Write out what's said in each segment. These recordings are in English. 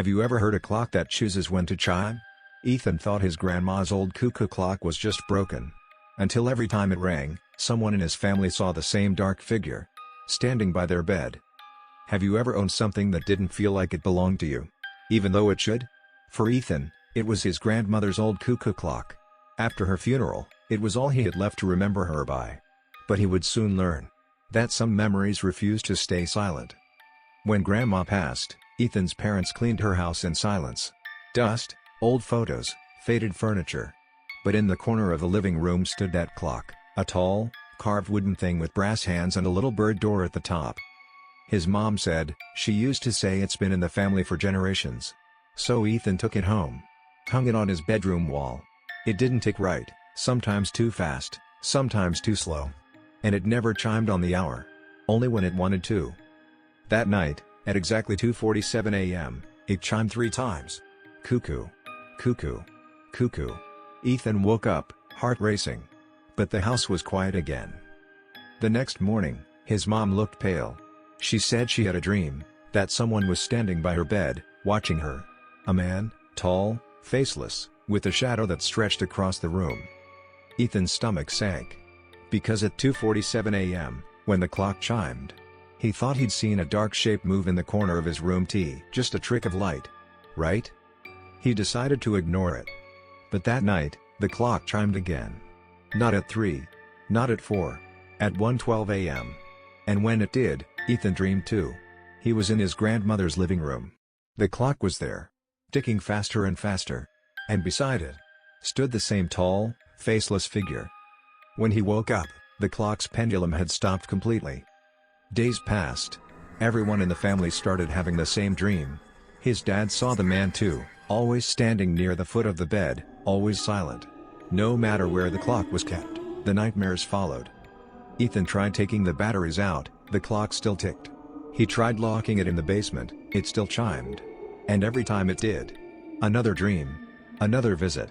Have you ever heard a clock that chooses when to chime? Ethan thought his grandma's old cuckoo clock was just broken. Until every time it rang, someone in his family saw the same dark figure standing by their bed. Have you ever owned something that didn't feel like it belonged to you, even though it should? For Ethan, it was his grandmother's old cuckoo clock. After her funeral, it was all he had left to remember her by. But he would soon learn that some memories refused to stay silent. When Grandma passed, Ethan's parents cleaned her house in silence. Dust, old photos, faded furniture. But in the corner of the living room stood that clock, a tall, carved wooden thing with brass hands and a little bird door at the top. His mom said, she used to say it's been in the family for generations. So Ethan took it home. Hung it on his bedroom wall. It didn't tick right, sometimes too fast, sometimes too slow. And it never chimed on the hour. Only when it wanted to. That night, at exactly 2:47 a.m., it chimed 3 times. Cuckoo. Cuckoo. Cuckoo. Ethan woke up, heart racing. But the house was quiet again. The next morning, his mom looked pale. She said she had a dream that someone was standing by her bed, watching her. A man, tall, faceless, with a shadow that stretched across the room. Ethan's stomach sank. Because at 2:47 a.m., when the clock chimed, he thought he'd seen a dark shape move in the corner of his room. Just a trick of light, right? He decided to ignore it. But that night, the clock chimed again. Not at 3. Not at 4. At 1:12 a.m. And when it did, Ethan dreamed too. He was in his grandmother's living room. The clock was there, ticking faster and faster. And beside it stood the same tall, faceless figure. When he woke up, the clock's pendulum had stopped completely. Days passed. Everyone in the family started having the same dream. His dad saw the man too, always standing near the foot of the bed, always silent. No matter where the clock was kept, the nightmares followed. Ethan tried taking the batteries out, the clock still ticked. He tried locking it in the basement, it still chimed. And every time it did, another dream, another visit.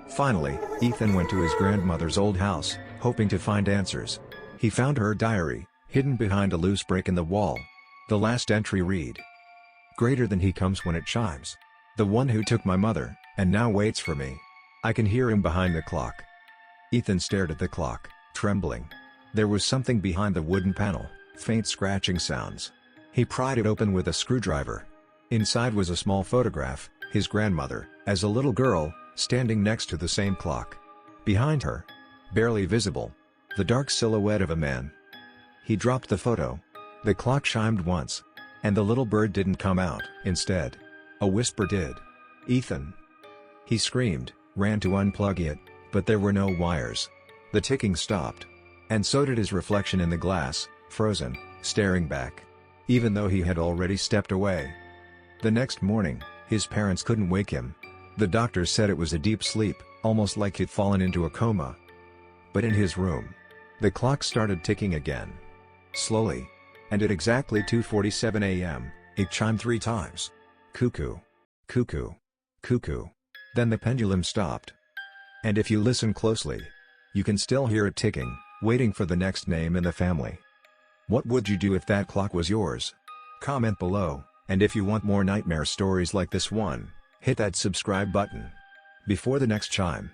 Finally, Ethan went to his grandmother's old house, hoping to find answers. He found her diary, hidden behind a loose break in the wall. The last entry read, "Greater than he comes when it chimes. The one who took my mother, and now waits for me. I can hear him behind the clock." Ethan stared at the clock, trembling. There was something behind the wooden panel, faint scratching sounds. He pried it open with a screwdriver. Inside was a small photograph, his grandmother, as a little girl, standing next to the same clock. Behind her, barely visible, the dark silhouette of a man. He dropped the photo. The clock chimed once. And the little bird didn't come out. Instead, a whisper did. "Ethan!" He screamed, ran to unplug it, but there were no wires. The ticking stopped. And so did his reflection in the glass, frozen, staring back. Even though he had already stepped away. The next morning, his parents couldn't wake him. The doctors said it was a deep sleep, almost like he'd fallen into a coma. But in his room, the clock started ticking again. Slowly. And at exactly 2:47 a.m., it chimed 3 times. Cuckoo. Cuckoo. Cuckoo. Then the pendulum stopped. And if you listen closely, you can still hear it ticking, waiting for the next name in the family. What would you do if that clock was yours? Comment below, and if you want more nightmare stories like this one, hit that subscribe button. Before the next chime.